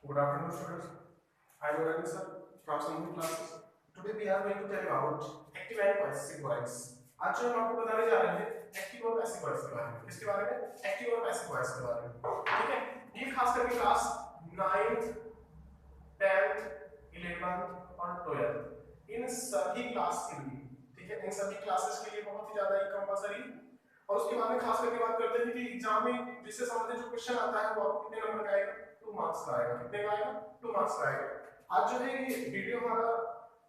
Good afternoon, students. I am Ravi sir from Sanghi classes. Today we are going to tell you about active and passive voice. आज जो हम आपको बताने जा रहे हैं एक्टिव और पैसिव वॉइस के बारे में। किसके बारे में? एक्टिव और पैसिव वॉइस के बारे में। ठीक है? ये खास करके क्लास 9th, 10th, 11th और 12th इन सभी क्लास के लिए, ठीक है, इन सभी क्लासेस के लिए बहुत ही ज्यादा ही कंपलसरी। और उसके बाद में खास करके बात करते हैं कि एग्जाम में जिससे संबंधित जो क्वेश्चन आता है वो आपको कितने नंबर का आएगा? 2 मार्क्स का आएगा। कितने का आएगा? 2 मार्क्स का आएगा। आज जो है ये वीडियो हमारा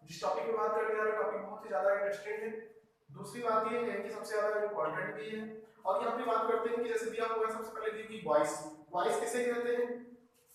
जिस टॉपिक पे बात करने जा रहे हैं टॉपिक बहुत ही ज्यादा इंटरेस्टिंग है। दूसरी बात ये है कि सबसे ज्यादा इंपॉर्टेंट भी है। और यहाँ पे बात करते हैं कि जैसे दिया हुआ है सबसे पहले दी हुई वॉइस। वॉइस किसे कहते हैं?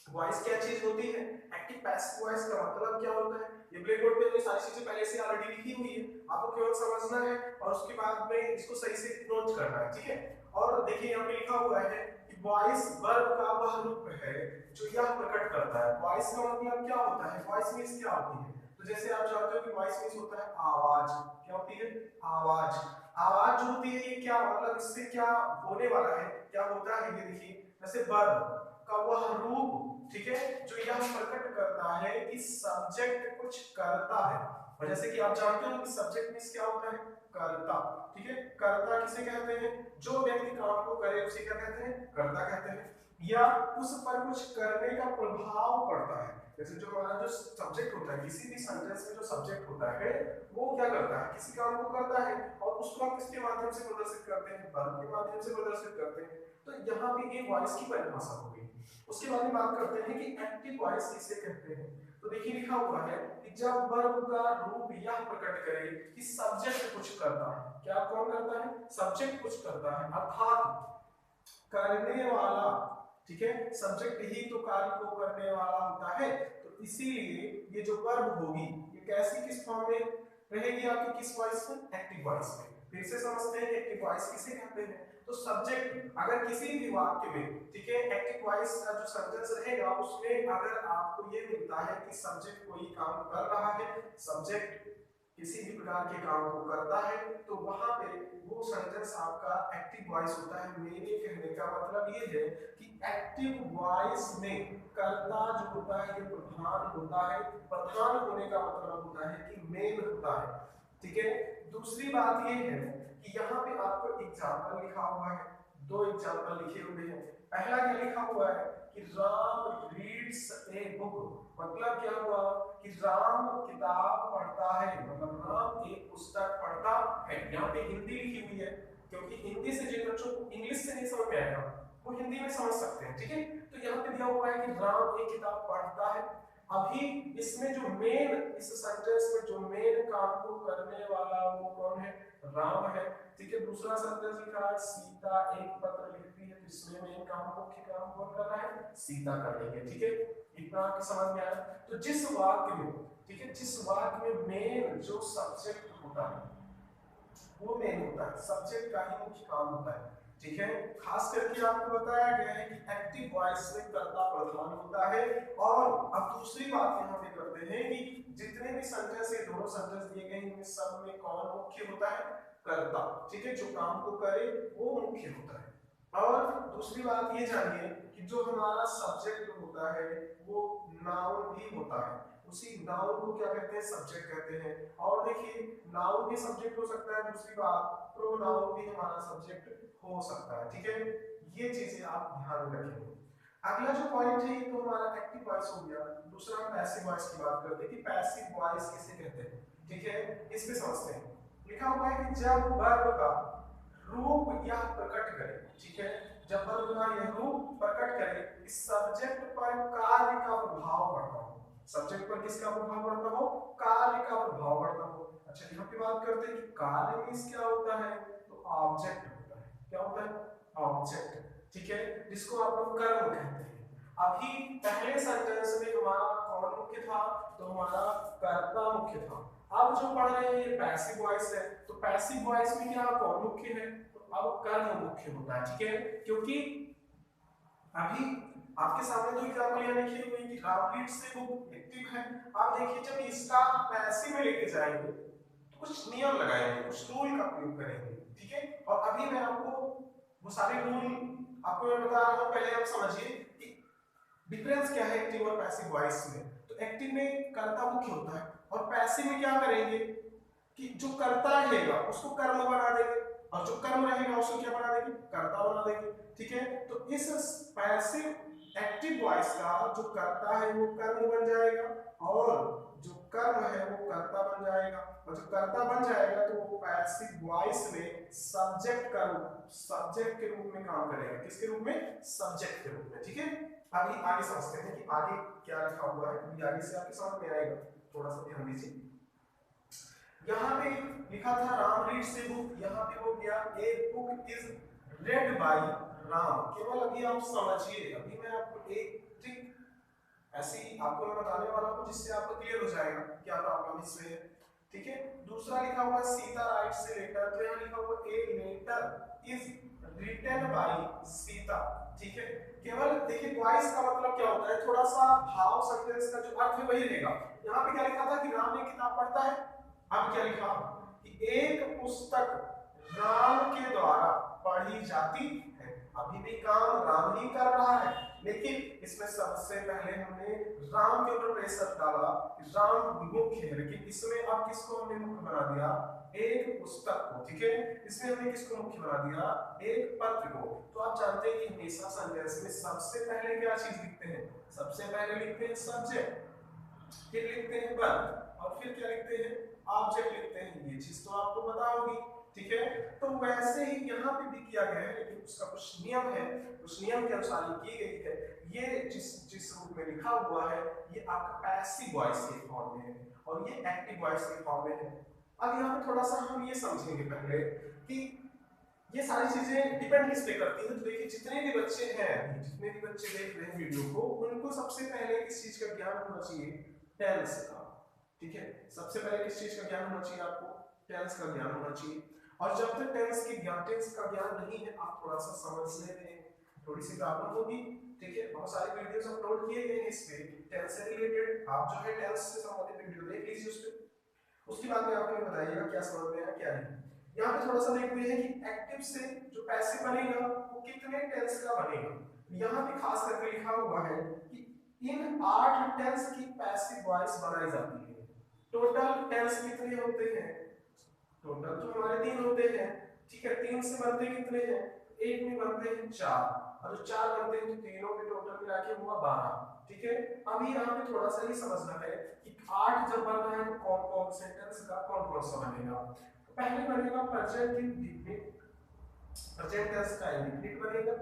वॉइस क्या चीज होती है? एक्टिव पैसिव वॉइस का मतलब क्या होता है? ये ब्लैक बोर्ड पे तो सारी चीजें पहले से ऑलरेडी लिखी हुई है, आपको केवल समझना है और उसके बाद में इसको सही से नोट करना है। ठीक है? और देखिए यहाँ पे लिखा हुआ है कि वॉइस वर्ब का वह रूप है जो यह प्रकट करता है। वॉइस का मतलब क्या होता है? वॉइस मींस क्या होती है? तो जैसे आप जानते हो कि वॉइस मींस होता है आवाज। क्या होती है? आवाज। आवाज जो होती है ये क्या मतलब इससे क्या होने वाला है? क्या होता है ये देखिए, जैसे वर्ब का वह रूप, ठीक है, जो यह प्रकट करता है कि सब्जेक्ट कुछ करता है। और जैसे कि आप जानते हो कि सब्जेक्ट मींस क्या होता है? कर्ता। ठीक है? कर्ता किसे कहते हैं? जो व्यक्ति काम को करे उसे क्या कहते हैं? कर्ता कहते हैं। या उस पर कुछ करने का प्रभाव पड़ता है। जैसे जो हमारा जो सब्जेक्ट होता है, किसी भी सेंटेंस में जो सब्जेक्ट होता है वो क्या करता है? किसी काम को करता है और उसको आप किसके माध्यम से प्रदर्शित करते हैं? वर्ब के माध्यम से प्रदर्शित करते हैं। तो यहाँ पे ये वॉइस की परिभाषा हो गई। उसके बाद में बात करते हैं कि एक्टिव वॉइस किसे कहते हैं। तो देखिए लिखा हुआ है कि जब वर्ब का रूप यह प्रकट करे कि सब्जेक्ट कुछ करता है। क्या कौन करता है? सब्जेक्ट कुछ करता है, अर्थात करने वाला। ठीक है? सब्जेक्ट ही तो कार्य को करने वाला होता है। तो इसीलिए ये जो वर्ब होगी ये कैसी किस फॉर्म में रहेगी आपकी? किस वॉइस में? एक्टिव वॉइस में। फिर से समझते हैं एक्टिव वॉइस किसे कहते हैं। तो सब्जेक्ट अगर किसी भी वाक्य में, ठीक है, एक्टिव वॉइस का जो सेंटेंस रहेगा उसमें अगर आपको ये मिलता है कि सब्जेक्ट कोई काम कर रहा है, सब्जेक्ट किसी भी प्रकार के काम को करता है, तो वहां पे वो सेंटेंस आपका एक्टिव वॉइस होता है। मेरे कहने का मतलब ये है कि एक्टिव वॉइस में कर्ता जो होता है ये प्रधान होता है। प्रधान होने का मतलब होता है कि मेन होता है। ठीक है? दूसरी बात ये है कि यहाँ पे आपको एग्जाम्पल लिखा हुआ है, 2 एग्जाम्पल लिखे हुए हैं। पहला क्या लिखा हुआ है कि राम रीड्स ए बुक। मतलब क्या हुआ कि राम किताब पढ़ता है, मतलब राम एक पुस्तक पढ़ता है। यहाँ पे हिंदी लिखी हुई है क्योंकि हिंदी से जिन बच्चों को इंग्लिश से नहीं समझ में आएगा वो हिंदी में समझ सकते हैं। ठीक है? तो यहाँ पे दिया हुआ है कि राम एक किताब पढ़ता है। अभी इसमें जो मेन, इस सेंटेंस में जो मेन काम को करने वाला वो कौन है? राम है। ठीक है? दूसरा सेंटेंस लिखा है सीता एक पत्र लिखती है, तो इसमें मेन काम, मुख्य काम कौन कर रहा है? सीता कर रही है। ठीक है? इतना आपको समझ में आया? तो जिस वाक्य में, ठीक है, जिस वाक्य में मेन जो सब्जेक्ट होता है वो मेन होता है, सब्जेक्ट का ही मुख्य काम होता है। ठीक है? खास करके आपको बताया गया है कि एक्टिव वॉइस में कर्ता प्रधान होता है। और अब दूसरी बात यहाँ पे करते हैं कि जितने भी सेंटेंस है, दोनों सेंटेंस दिए गए इनमें सब में कौन मुख्य होता है? कर्ता। ठीक है? जो काम को करे वो मुख्य होता है। और दूसरी बात ये जानिए कि जो हमारा सब्जेक्ट होता है वो नाउन भी होता है। उसी नाउन को क्या कहते हैं? सब्जेक्ट कहते हैं। और देखिए नाउन भी सब्जेक्ट हो सकता है, दूसरी बात प्रोनाउन भी हमारा सब्जेक्ट हो सकता है। ठीक है? ये चीजें आप ध्यान में रखेंगे। अगला जो पॉइंट है ये तो हमारा एक्टिव वॉइस हो गया। दूसरा पैसिव वॉइस की बात करते हैं कि पैसिव वॉइस किसे कहते हैं। ठीक है? इसमें समझते हैं। लिखा हुआ है कि जब वर्ब का रूप यह प्रकट करे, ठीक है, जब वर्ब का यह रूप प्रकट करे इस सब्जेक्ट पर कार्य का प्रभाव पड़ता हो। सब्जेक्ट पर किसका प्रभाव पड़ता हो? कार्य का प्रभाव पड़ता हो। अच्छा यहाँ पे बात करते हैं कि कार्य मींस क्या होता है? तो ऑब्जेक्ट होता है। क्या होता है? ऑब्जेक्ट। ठीक है? जिसको आप लोग कर्म कहते हैं। अभी पहले सेंटेंस में हमारा कौन मुख्य था? तो हमारा कर्ता मुख्य था। अब जो पढ़ रहे हैं ये पैसिव वॉइस है, तो पैसिव वॉइस में क्या कौन मुख्य है? तो अब कर्म मुख्य होता है। ठीक है? क्योंकि अभी आपके सामने जो एग्जांपल यहाँ लिखी हुई है कि राम रीड्स से बुक एक्टिव है। आप देखिए जब इसका पैसिव में लेके जाएंगे तो कुछ नियम लगाएंगे, कुछ रूल का प्रयोग करेंगे। ठीक है? और अभी मैं आपको वो सारे रूल आपको मैं बता रहा हूँ, पहले आप समझिए कि डिफरेंस क्या है एक्टिव और पैसिव वॉइस में? तो एक्टिव में कर्ता मुख्य होता है और पैसिव में क्या करेंगे कि जो कर्ता रहेगा उसको कर्म बना देंगे और जो कर्म रहेगा उसको क्या बना देंगे, कर्ता बना देंगे। ठीक है, तो इस पैसिव एक्टिव वॉइस का जो कर्ता है वो कर्म बन जाएगा और जो कर्म है वो कर्ता बन जाएगा और जो कर्ता बन जाएगा तो वो पैसिव वॉइस में सब्जेक्ट का रूप, सब्जेक्ट के रूप में काम करेगा। किसके रूप में? सब्जेक्ट के रूप में। ठीक है, अभी आगे समझते हैं कि आगे क्या लिखा हुआ है, अभी आगे से आपके समझ में आएगा, थोड़ा सा ध्यान दीजिए। यहाँ पे लिखा था राम रीड्स ए बुक, यहाँ पे हो गया a book is read by Ram. केवल अभी आप समझिए, अभी मैं आपको एक ट्रिक ऐसी आपको मैं बताने वाला हूँ जिससे आपको क्लियर हो जाएगा क्या प्रॉब्लम इसमें है। ठीक है, दूसरा लिखा हुआ सीता राइट्स ए लेटर, तो यहाँ लिखा हुआ a letter is written by Sita. ठीक है, केवल देखिए वॉइस का मतलब क्या होता है, थोड़ा सा भाव सेंटेंस का जो अर्थ है वही रहेगा। यहाँ पे क्या लिखा था कि राम एक किताब पढ़ता है, अब क्या लिखा कि एक पुस्तक राम के द्वारा पढ़ी जाती है। अभी भी काम राम ही कर रहा है, लेकिन इसमें सबसे पहले हमने राम के ऊपर प्रेशर डाला कि राम मुख्य है, लेकिन इसमें अब किसको हमने मुख्य बना दिया, एक पुस्तक को। ठीक है, इसमें हमने किसको मुख्य बना दिया, एक पत्र को। तो आप जानते हैं कि हमेशा सेंटेंस में सबसे पहले क्या चीज लिखते हैं, सबसे पहले लिखते हैं सब्जेक्ट, फिर लिखते हैं वर्ब और फिर क्या लिखते हैं, ऑब्जेक्ट लिखते हैं। ये चीज तो आपको पता होगी। ठीक है, तो वैसे ही यहाँ पे भी किया गया है, लेकिन उसका कुछ नियम है, उस नियम के अनुसार ये की गई है। ये जिस रूप में लिखा हुआ है ये आपका पैसिव वॉइस के फॉर्म में है और ये एक्टिव वॉइस के फॉर्म में है। अब यहाँ पे थोड़ा सा हम ये समझेंगे पहले कि ये सारी चीजें डिपेंड किस पे करती हैं। तो देखिए जितने भी बच्चे हैं, जितने भी बच्चे देख रहे हैं वीडियो को, उनको सबसे पहले किस चीज का ज्ञान होना चाहिए, टेंस का। ठीक है, सबसे पहले किस चीज का ज्ञान होना चाहिए आपको, टेंस का ज्ञान होना चाहिए। और जब तक टेंस का ज्ञान नहीं है, आप थोड़ा सा समझने में थोड़ी सी प्रॉब्लम होगी। ठीक है, बहुत सारे वीडियोस अपलोड किए गए हैं इस पे टेंस से रिलेटेड, आप जो है टेंस से संबंधित वीडियो देख लीजिए उस पे, उसके बाद में आपको बताइएगा क्या समझ में आया क्या नहीं। यहाँ पे थोड़ा सा देखते हैं कि एक्टिव से जो पैसिव बनेगा वो कितने टेंस का बनेगा। यहाँ पे खास करके लिखा हुआ है कि इन 8 टेंस की पैसिव वॉइस बनाई जाती है। टोटल टेंस कितने होते हैं, टोटल तो हमारे 3 होते हैं। ठीक है, 3 से बनते कितने हैं, एक में बनते हैं 4 और जो 4 बनते हैं तो तीनों के टोटल मिला के हुआ 12। ठीक है, अभी यहाँ पे थोड़ा सा ही समझना है कि 8 जब बन रहा है तो कौन कौन सेंटेंस का कौन कौन सा बनेगा। तो पहले बनेगा प्रेजेंट इंडेफिनिट, प्रेजेंट टेंस का इंडेफिनिट बनेगा,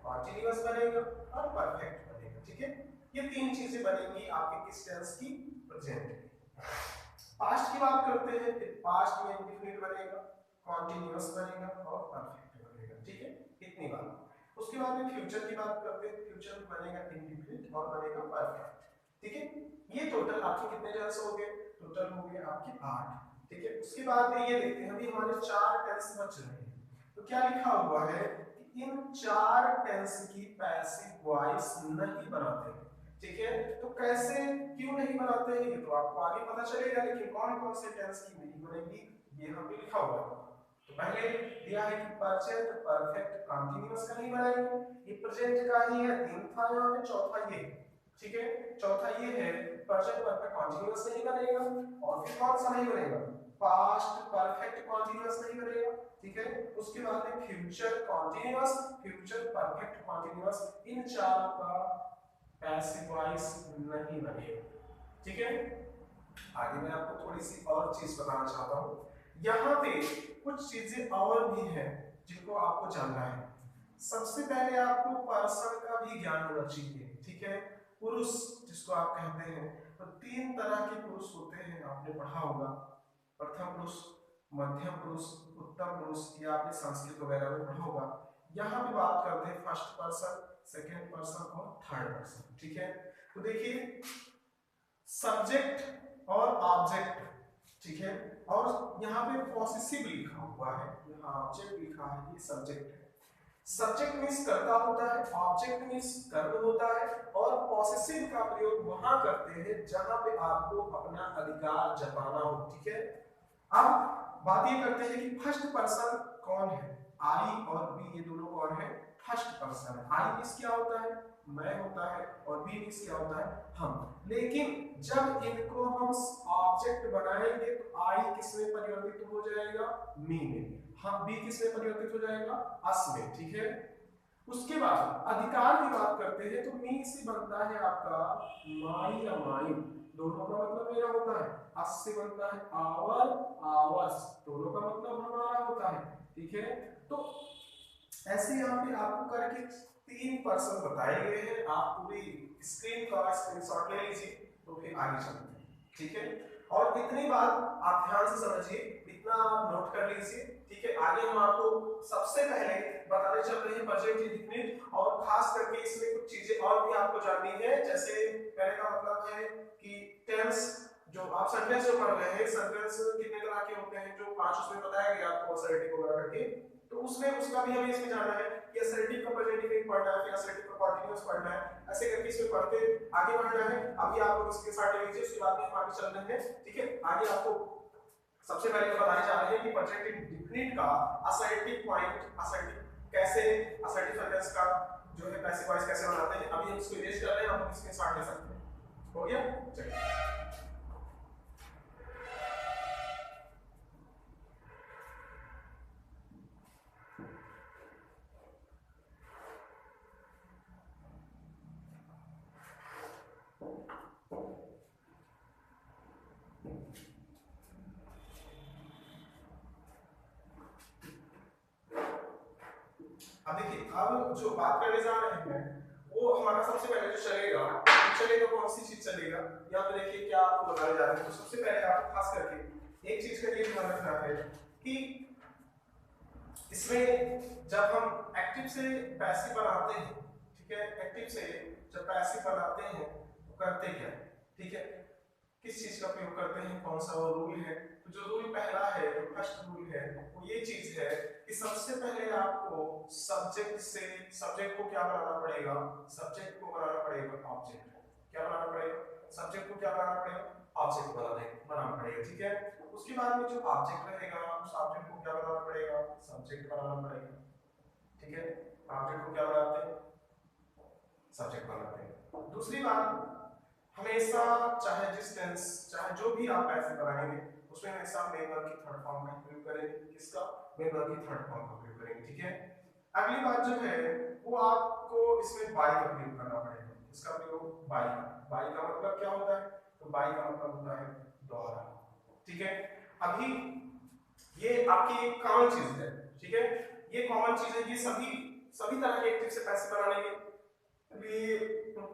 कॉन्टिन्यूअस बनेगा और परफेक्ट बनेगा। ठीक है, ये 3 चीजें बनेंगी आपके किस टेंस की, प्रेजेंट की। पास्ट की बात करते हैं, फिर पास्ट में इंडेफिनिट बनेगा, कॉन्टिन्यूअस बनेगा और परफेक्ट बनेगा। ठीक है, इतनी बात। उसके बाद में फ्यूचर की बात करते हैं, फ्यूचर में बनेगा इंडेफिनिट और बनेगा परफेक्ट। ठीक है, ये टोटल आपके कितने टेंस हो गए, टोटल हो गए आपके 8। ठीक है, उसके बाद में ये देखते हैं अभी हमारे 4 टेंस बच रहे हैं। तो क्या लिखा हुआ है कि इन 4 टेंस की पैसिव वॉइस नहीं बनाते। ठीक है, तो कैसे क्यों नहीं बनाते हैं ये तो आपको आगे पता चलेगा, लेकिन कौन कौन से टेंस की नहीं बनेगी ये यहाँ पे लिखा हुआ है। तो पहले दिया है कि प्रेजेंट परफेक्ट कंटीन्यूअस का नहीं बनाएंगे, ये प्रेजेंट का ही है, 3 था यहाँ पे, चौथा ये। ठीक है, चौथा ये है प्रेजेंट परफेक्ट कंटीन्यूअस नहीं बनेगा और फिर कौन सा नहीं बनेगा, पास्ट परफेक्ट कंटीन्यूअस नहीं बनेगा। ठीक है, उसके बाद में future continuous, future perfect continuous, इन चारों का पैसिव वॉइस नहीं बनेगा। ठीक है, आगे मैं आपको थोड़ी सी और चीज बताना चाहता हूँ। यहाँ पे कुछ चीजें और भी हैं जिनको आपको जानना है। सबसे पहले आपको पर्सन का भी ज्ञान होना चाहिए। ठीक है, पुरुष जिसको आप कहते हैं, तो 3 तरह के पुरुष होते हैं, आपने पढ़ा होगा, प्रथम पुरुष, मध्यम पुरुष, उत्तम पुरुष, ये आपने संस्कृत वगैरह में पढ़ा होगा। यहाँ पे बात करते हैं फर्स्ट पर्सन, सेकेंड पर्सन और थर्ड पर्सन। ठीक है, तो देखिए सब्जेक्ट और ऑब्जेक्ट। ठीक है, और यहाँ पे पॉसेसिव लिखा हुआ है, यहाँ ऑब्जेक्ट लिखा है, ये सब्जेक्ट है। सब्जेक्ट मींस कर्ता होता है, ऑब्जेक्ट मींस कर्म होता है और पॉसेसिव का प्रयोग वहां करते हैं जहां पे आपको अपना अधिकार जताना हो। ठीक है, अब बात ये करते हैं कि फर्स्ट पर्सन कौन है, आई और बी ये दोनों कौन है, फर्स्ट पर्सन है। आई मीन्स क्या होता है, मैं होता है, और बी मीन्स क्या होता है, हम। लेकिन जब इनको हम ऑब्जेक्ट बनाएंगे तो आई किस में परिवर्तित हो जाएगा, मी में, हम बी किस में परिवर्तित हो जाएगा, अस में, ठीक है। उसके बाद अधिकार की बात करते हैं तो मी से बनता है आपका माई या माइन, दोनों का मतलब मेरा होता है। अस से बनता है आवर, आवर्स, दोनों का मतलब हमारा होता है, ठीक है। तो ऐसे यहाँ पे आपको करके 3 पर्सन बताए गए हैं, आप पूरी स्क्रीन का स्क्रीनशॉट ले लीजिए तो फिर आगे चलते हैं, ठीक है। और इतनी बात आप ध्यान से समझिए, इतना आप नोट कर लीजिए, ठीक है। आगे हम आपको सबसे पहले बताने चल रहे हैं प्रेजेंट इंडेफिनिट, और खास करके इसमें कुछ चीजें और भी आपको जाननी है। जैसे कहने का मतलब है कि टेंस, जो आप सेंटेंस जो पढ़ रहे हैं, सेंटेंस कितने तरह के होते हैं, जो 5 उसमें बताया गया आपको असर्टिव वगैरह करके, तो उसमें उसका भी हमें इसमें जाना है कि असर्टिव का प्रेजेंट इंडेफिनिट पढ़ना है, फिर असर्टिव का कंटीन्यूअस पढ़ना है, ऐसे करके इसमें पढ़ते आगे बढ़ना है। अभी आप लोग इसके साथ लीजिए, उसके बाद में हम आगे चल रहे हैं, ठीक है। आगे आपको सबसे पहले तो बताने जा रहे हैं कि प्रेजेंट इंडेफिनिट का असर्टिव पॉइंट, असर्टिव कैसे, असर्टिव सेंटेंस का जो है पैसिव वॉइस कैसे बनाते हैं। अभी हम इसको इरेज कर रहे हैं, आप इसके साथ ले सकते हैं। हो गया, चलिए। अब देखिए, अब जो बात करने जा रहे हैं वो हमारा सबसे पहले जो चलेगा कौन सी चीज चलेगा, या तो देखिए क्या आपको बताने जा रहे हैं। तो सबसे पहले आपको खास करके एक चीज का ये ध्यान रखना है कि इसमें जब हम एक्टिव से पैसिव बनाते हैं, ठीक है, एक्टिव से जब पैसिव बनाते हैं तो करते क्या, ठीक है, किस चीज का प्रयोग करते हैं, कौन सा वो रूल है। तो जो रूल पहला है, जो फर्स्ट रूल है, वो ये चीज है कि सबसे पहले आपको सब्जेक्ट से, सब्जेक्ट को क्या बनाना पड़ेगा, सब्जेक्ट को बनाना पड़ेगा ऑब्जेक्ट, क्या बनाना पड़ेगा, सब्जेक्ट को क्या बनाना पड़ेगा, ऑब्जेक्ट बनाना पड़ेगा, ठीक है। उसके बाद में जो ऑब्जेक्ट रहेगा उस ऑब्जेक्ट को क्या बनाना पड़ेगा, सब्जेक्ट बनाना पड़ेगा, ठीक है। ऑब्जेक्ट को क्या बनाते हैं, सब्जेक्ट बनाते हैं। दूसरी बात, हमेशा चाहे जिस टेंस, चाहे जो भी आप ऐसे बनाएंगे उसमें हमेशा मेन वर्ब की थर्ड फॉर्म का प्रयोग करेंगे, किसका, मेन वर्ब की थर्ड फॉर्म का प्रयोग करेंगे, ठीक है। अगली बात जो है वो आपको इसमें बाय का प्रयोग करना पड़ेगा, इसका प्रयोग बाय का, बाय का मतलब क्या होता है, तो बाय का मतलब होता है द्वारा, ठीक है। अभी ये आपकी कॉमन चीज है, ठीक है, ये कॉमन चीज है, ये सभी तरह के एक्टिव से पैसे बनाने के लिए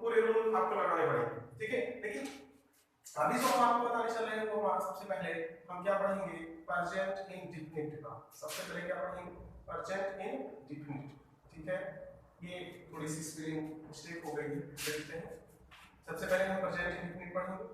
पूरे रूल आपको लगाने पड़ेंगे, ठीक है। लेकिन अभी जो हम आपको बताने चल रहे हैं वो हमारा सबसे पहले हम क्या पढ़ेंगे, प्रेजेंट इंडेफिनिट का। सबसे पहले क्या पढ़ेंगे, प्रेजेंट इंडेफिनिट, ठीक है। ये थोड़ी सी स्पेलिंग मिस्टेक हो गई है, देखते हैं। सबसे पहले हम प्रेजेंट इंडेफिनिट पढ़ेंगे।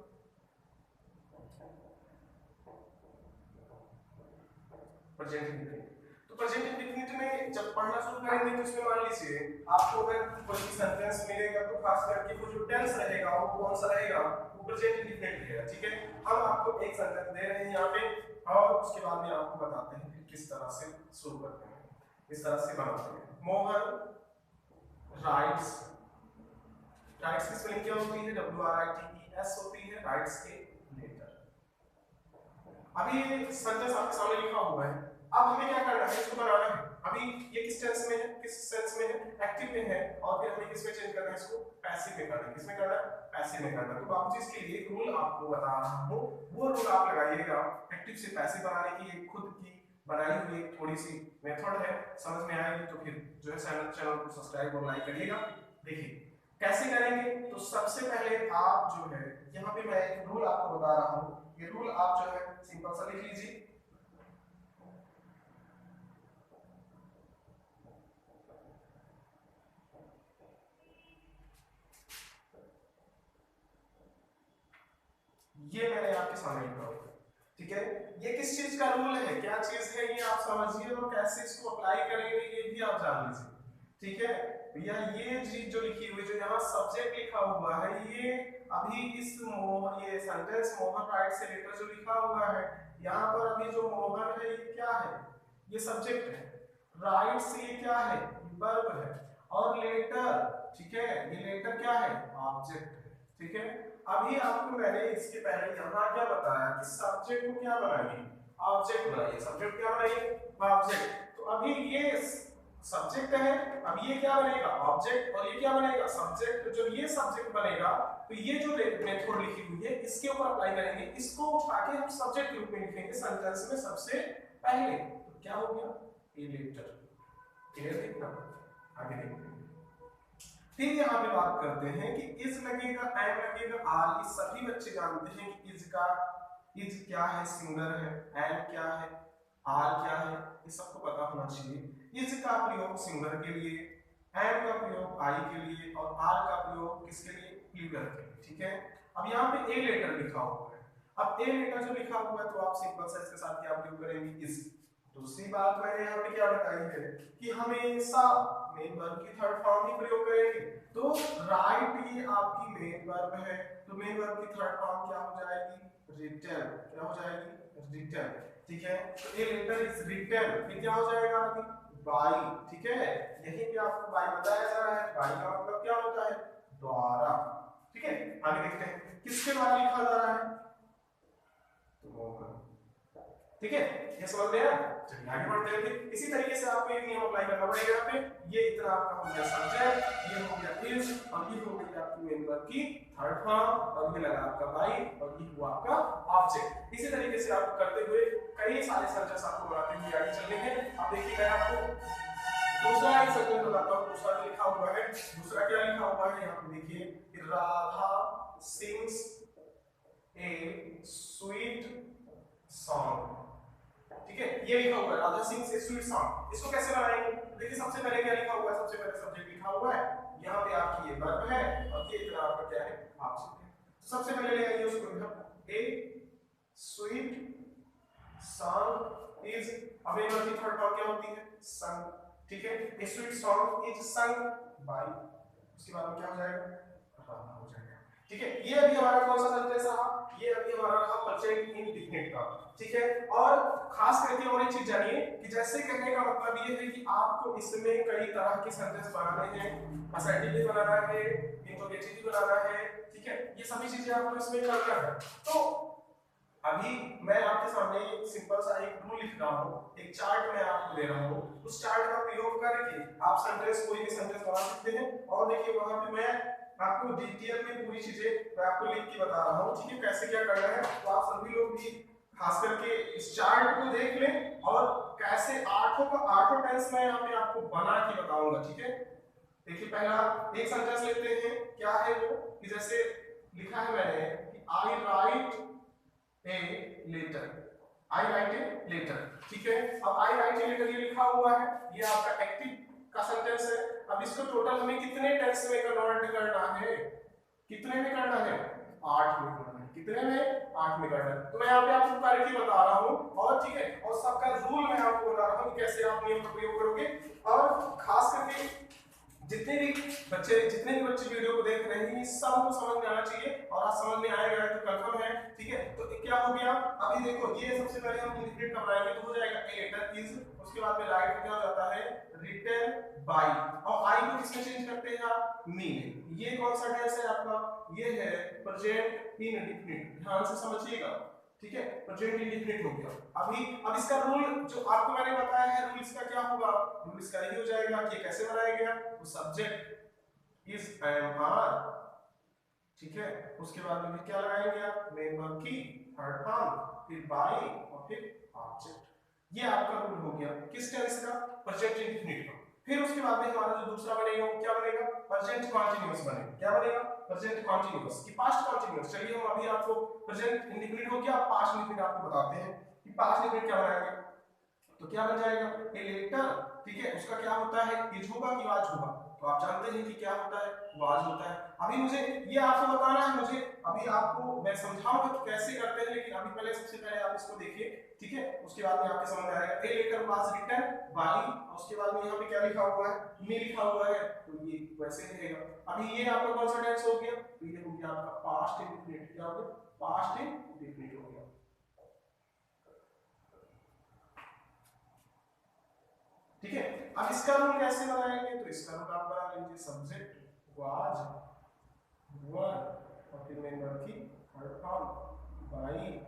प्रेजेंट इंडेफिनिट, तो प्रेजेंट इंडेफिनिट में जब पढ़ना शुरू करेंगे तो इसमें मान लीजिए आपको अगर कोई सेंटेंस मिलेगा तो खास करके वो जो टेंस रहेगा वो कौन सा रहेगा, वो प्रेजेंट इंडेफिनिट रहेगा, ठीक है। हम आपको एक सेंटेंस दे रहे हैं यहाँ पे और उसके बाद में आपको बताते हैं कि किस तरह से शुरू करते हैं, किस तरह से बनाते हैं। मोहन राइट्स, राइट्स की स्पेलिंग क्या होती है, WRITES होती है, राइट्स के लेटर। अभी सेंटेंस आपके सामने लिखा हुआ है, अब हमें क्या करना है, इसको बनाना है। अभी ये किस टेंस में है, किस सेंस में है, एक्टिव में है, और फिर हमें किसमें चेंज करना है, इसको पैसिव में करना है। किसमें करना है, पैसिव में करना है। तो बाबू इसके लिए एक रूल आपको बता रहा हूं, वो रूल आप लगाइएगा। एक्टिव से पैसिव बनाने की एक खुद की बनाई हुई एक थोड़ी सी मेथड है, समझ में आएगी तो फिर जो है चैनल को सब्सक्राइब और लाइक करिएगा। देखिए कैसे करेंगे, तो सबसे पहले आप जो है यहाँ पे मैं एक रूल आपको बता रहा हूँ, ये रूल आप जो है सिंपल सा लिख लीजिए। ये मैंने आपके सामने लिखा हुआ है, ठीक है। ये किस चीज का रूल है, क्या चीज है, ये आप समझिए और कैसे इसको अप्लाई करेंगे ये भी आप जान लीजिए, ठीक है भैया। ये चीज जो लिखी हुई, जो यहाँ सब्जेक्ट लिखा हुआ है, ये अभी इस ये सेंटेंस मोहन राइट से लेटर जो लिखा हुआ है, यहाँ पर अभी जो मोहन है ये क्या है, ये सब्जेक्ट है। राइट से ये क्या है, वर्ब है। और लेटर, ठीक है, ये लेटर क्या है, ऑब्जेक्ट है, ठीक है। अभी आपको मैंने इसके पहले यहाँ क्या बताया कि सब्जेक्ट को क्या बनाइए, ऑब्जेक्ट बनाइए, सब्जेक्ट क्या बनाइए, ऑब्जेक्ट। तो अभी ये सब्जेक्ट है, अब ये क्या बनेगा, ऑब्जेक्ट, और ये क्या बनेगा, सब्जेक्ट। तो जब ये सब्जेक्ट बनेगा तो ये जो मेथड लिखी हुई है इसके ऊपर अप्लाई करेंगे, इसको उठा के हम सब्जेक्ट के रूप में लिखेंगे सेंटेंस में सबसे पहले। तो क्या हो गया, ए लेटर, क्लियर है ना। आगे देखते हैं, फिर यहाँ पे बात करते हैं कि इज लगेगा, एम लगेगा, आर, ये सभी बच्चे जानते हैं कि इज का, इज क्या है, सिंगुलर है, एम क्या है, आर क्या है, ये सबको पता होना चाहिए। इज का प्रयोग सिंगुलर के लिए, एम का प्रयोग आई के लिए, और आर का प्रयोग किसके लिए, प्लूरल के लिए, ठीक है। अब यहाँ पे ए लेटर लिखा हुआ है, अब ए लेटर जो लिखा हुआ है तो आप सिंपल सा इसके साथ क्या प्रयोग करेंगे, इज। दूसरी बात मैंने यहाँ पे क्या बताई है कि हमेशा मेन वर्ब की थर्ड फॉर्म ही प्रयोग करेंगे। तो राइट ये आपकी मेन वर्ब है, तो मेन वर्ब की थर्ड फॉर्म क्या हो जाएगी, रिटन, क्या हो जाएगी, रिटन, ठीक है। तो ए लेटर इज रिटन, फिर क्या हो जाएगा आगे, बाय, ठीक है। यहीं पे आपको बाय बताया जा रहा है, बाय का मतलब क्या होता है, द्वारा, ठीक है। आगे देखते हैं किसके द्वारा लिखा जा रहा है, तो ठीक है, ये समझ में आया। चलिए आगे बढ़ते हैं। इसी तरीके से आपको एक नियम अप्लाई करना पड़ेगा यहाँ पे, ये इतना आपका हो गया सब्जेक्ट, ये हो गया इज, और ये हो गई आपकी मेन वर्ब की थर्ड फॉर्म, और ये लगा आपका बाय, और ये हुआ आपका ऑब्जेक्ट। इसी तरीके से आप करते हुए कई सारे सेंटेंस आपको बनाते हुए आगे चलेंगे। अब देखिए मैं आपको दूसरा एक सेंटेंस बताता हूँ, दूसरा जो लिखा हुआ है, दूसरा क्या लिखा हुआ है यहाँ पे देखिए, राधा सिंग्स ए स्वीट सॉन्ग, ठीक है, ये लिखा हुआ है, राधा सिंग्स ए स्वीट सॉन्ग। इसको कैसे बनाएंगे, देखिए सबसे पहले क्या लिखा हुआ है, सबसे पहले सब्जेक्ट लिखा हुआ है, यहाँ पे आपकी ये वर्ब है, और ये इतना आपका क्या है, ऑब्जेक्ट है। तो सबसे पहले ले आइए उसको इधर, ए स्वीट सॉन्ग इज, अब ये वर्ब की थर्ड फॉर्म क्या होती है, संग, ठीक है। ए sweet song is sung by, उसके बाद में क्या हो जाएगा, राधा हो जाएगा, ठीक है। ये अभी हमारा कौन सा सेंटेंस रहा, ये अभी हमारा रहा प्रेजेंट इंडेफिनिट का, ठीक है। और खास करके और एक चीज जानिए कि जैसे कहने का मतलब ये है कि आपको इसमें कई तरह के सेंटेंस बनाने हैं, असर्टिव भी बनाना है, इंट्रोगेटिव भी बनाना है, ठीक है, ये सभी चीजें आपको इसमें करना है। तो अभी मैं आपके सामने सिंपल सा एक रूल लिख रहा हूँ, एक चार्ट मैं आपको दे रहा हूँ, उस चार्ट का प्रयोग करके आप सेंटेंस, कोई भी सेंटेंस बना सकते हैं। और देखिए वहां पे मैं आपको डिटेल में पूरी चीजें मैं आपको लिख के बता रहा हूँ, ठीक है, कैसे क्या करना है। तो आप सभी लोग भी खास करके इस चार्ट को देख लें, और कैसे आठों का आठों टेंस मैं यहाँ पे आपको बना के बताऊंगा, ठीक है। देखिए पहला एक सेंटेंस लेते हैं, क्या है वो, कि जैसे लिखा है मैंने कि I write a letter, I write a letter, ठीक है। अब आई राइट ए लेटर ये लिखा हुआ है, ये आपका एक्टिव का सेंटेंस है। अब इसको टोटल हमें कितने टेंस में कन्वर्ट करना है, कितने में करना है, 8 में करना है, कितने में, 8 में करना है। तो मैं यहाँ पे आपको करके बता रहा हूँ, और ठीक है, और सबका रूल मैं आपको बता रहा हूँ कैसे आप नियम का प्रयोग करोगे। और खास करके जितने भी बच्चे वीडियो को देख रहे हैं सबको समझ में आना चाहिए, और आज समझ में आएगा तो कंफर्म है, ठीक है। तो क्या हो गया, अभी देखो ये सबसे पहले हम इंडिकेट कराएंगे तो हो जाएगा ए लेटर इज, उसके बाद में राइट में क्या हो जाता है, रिटन बाय, और आई को किसमें चेंज करते हैं आप, मी में। ये कौन सा टेंस है आपका, ये है प्रेजेंट इंडेफिनिट, ध्यान से समझिएगा, ठीक है, प्रेजेंट इंडेफिनिट हो गया। अब इसका रूल जो आपको मैंने बताया है, रूल इसका क्या होगा, रूल इसका यही हो जाएगा कि कैसे बनाया गया, तो सब्जेक्ट इज एम आर, ठीक है, उसके बाद में क्या लगाएंगे आप, मेन वर्ब की थर्ड फॉर्म, फिर बाय, और फिर ऑब्जेक्ट। ये आपका रूल हो गया किस टेंस का, प्रेजेंट इंडेफिनिट का। फिर उसके बाद में हमारा जो दूसरा बनेगा वो क्या बनेगा, प्रेजेंट कंटीन्यूअस बनेगा, क्या बनेगा, प्रेजेंट कंटीन्यूअस की पास्ट कंटीन्यूअस। चलिए हम अभी आपको प्रेजेंट इंडेफिनिट हो गया, पास्ट इंडेफिनिट आपको बताते हैं कि पास्ट इंडेफिनिट क्या बनाएंगे। तो क्या बन जाएगा, ए लेटर, ठीक है, उसका क्या होता है, इज होगा कि वाज होगा, तो आप जानते हैं कि क्या होता है, वाज होता है। अभी मुझे ये आपको बताना है, मुझे अभी आपको मैं समझाऊंगा कि कैसे करते हैं, लेकिन अभी पहले सबसे पहले आप इसको देखिए, ठीक है, उसके बाद में आपके समझ में आएगा। A letter was written by, उसके बाद में यहाँ पे क्या लिखा हुआ है, मी लिखा हुआ है, तो ये वैसे रहेगा। अभी ये आपका कौन सा टेंस हो गया, तो ये हो गया आपका पास्ट इंडेफिनिट, क्या हो गया, पास्ट इंडेफिनिट हो गया। ठीक है। अब इसका रूल कैसे बनाएंगे, तो इसका रूल आप बना लीजिए, सब्जेक्ट वाज वर और फिर मेन वर्ब की थर्ड फॉर्म बाई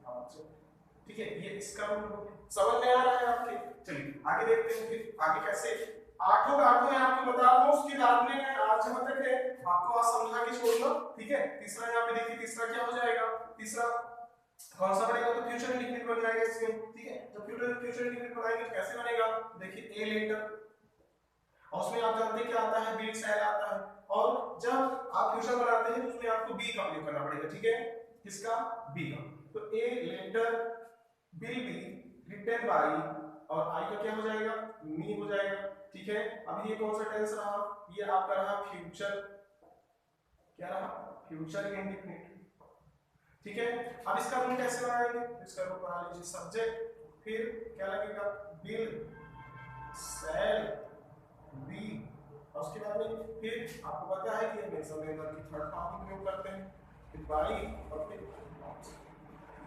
ऑब्जेक्ट। ठीक है, ये इसका रूल हो गया। समझ में आ रहा है आपके? चलिए आगे देखते हैं फिर आगे कैसे। आठों का आठों मैं आपको बता रहा हूँ, उसके बाद में आज जहां तक है आपको आज समझा के छोड़ूंगा। ठीक है, तीसरा यहाँ पे देखिए, तीसरा क्या हो जाएगा, तीसरा कौन सा बनेगा, तो फ्यूचर इंडिफिनिट बन जाएगा इसमें। ठीक है, जब फ्यूचर इंडिफिनिट बनाएंगे तो कैसे बनेगा, देखिए ए लेटर, और उसमें आप जानते हैं क्या आता है, बी सेल आता है, और जब आप फ्यूचर बनाते हैं तो उसमें आपको बी का प्रयोग करना पड़ेगा। ठीक है, किसका, बी का। तो a letter will be written by, और आई का क्या हो जाएगा, मी हो जाएगा। ठीक है, अब ये कौन सा टेंस रहा, ये आपका रहा फ्यूचर, क्या रहा, फ्यूचर इंडेफिनिट। ठीक है, अब इसका रूल कैसे बनाएंगे, इसका रूल बना लीजिए, सब्जेक्ट फिर क्या लगेगा, विल शैल बी, और उसके बाद में फिर आपको पता है कि हमेशा मेंबर की थर्ड फॉर्म प्रयोग करते हैं, फिर बाई और फिर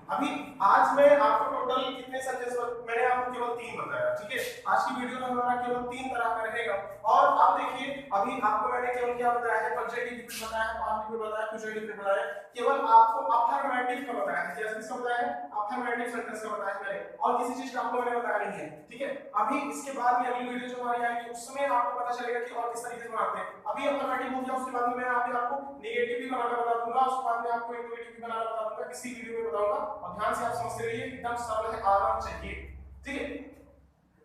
अभी आज मैं आपको टोटल कितने सेंटेंस, मैंने आपको केवल 3 बताया। ठीक है, आज की वीडियो में हमारा केवल 3 तरह का रहेगा। और अब देखिए, अभी आपको मैंने केवल क्या बताया है, पॉजिटिव डिफिनिट बताया है, पास्ट डिफिनिट बताया है, फ्यूचर डिफिनिट बताया है, केवल आपको अफर्मेटिव का बताया है। जैसे किसका बताया है, अफर्मेटिव सेंटेंस का बताया है मैंने, और किसी चीज का आपको मैंने बताया नहीं है। ठीक है, अभी इसके बाद में अगली वीडियो जो हमारी आएगी उसमें आपको पता चलेगा कि और किस तरीके से बनाते हैं। अभी अफर्मेटिव हो गया, उसके बाद में मैं आपको नेगेटिव भी बनाना बता दूंगा, उसके बाद में आपको इंटरोगेटिव भी बनाना बता दूंगा, किसी वीडियो में बताऊंगा। और ध्यान से आप समझते रहिए, एकदम सरल है, आराम चाहिए। ठीक है,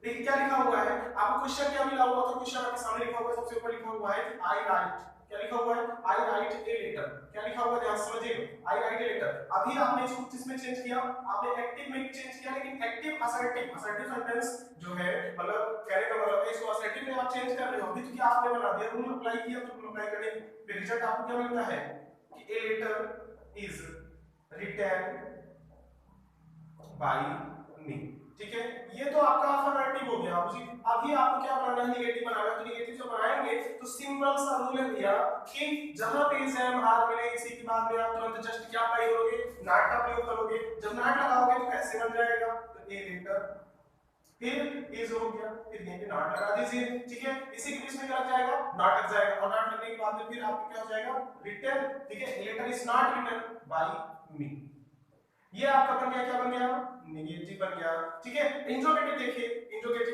देखिए क्या लिखा हुआ है, आपको क्वेश्चन क्या मिला हुआ, तो क्वेश्चन आपके सामने लिखा हुआ है, सबसे ऊपर लिखा हुआ है कि आई राइट, क्या लिखा हुआ है, आई राइट ए लेटर, क्या लिखा हुआ है, ध्यान से समझिएगा, आई राइट ए लेटर। अभी आपने इसको किसमें चेंज किया, आपने एक्टिव में चेंज किया, लेकिन एक्टिव असर्टिव, असर्टिव सेंटेंस जो है, मतलब कहने का मतलब है इसको असर्टिव में आप चेंज कर रहे हो। अभी तो क्या आपने बना दिया, रूल अप्लाई किया, तो रूल अप्लाई करने पे रिजल्ट आपको क्या मिलता है कि a letter is written by me. ठीक है, ये तो आपका अफर्मेटिव हो गया। अभी आपको क्या बनाना है, नेगेटिव बनाना है। तो नेगेटिव जब बनाएंगे तो सिंपल सा रूल है भैया कि जहां पे एम आर मिले इसी के बाद में आप तुरंत जस्ट क्या अप्लाई करोगे, नॉट का प्रयोग करोगे। जब नॉट लगाओगे तो कैसे बन जाएगा, तो ए लेटर फिर इज हो गया, फिर यहीं पे नॉट लगा दीजिए। ठीक है, इसी के बीच में क्या लग जाएगा, नॉट लग जाएगा, और नॉट लगने के बाद में फिर आपको क्या हो जाएगा, रिटन। ठीक है, letter is not written by me, ये आपका बन गया, क्या बन गया, नेगेटिव बन गया। ठीक है, इंट्रोगेटिव देखिए, इंट्रोगेटिव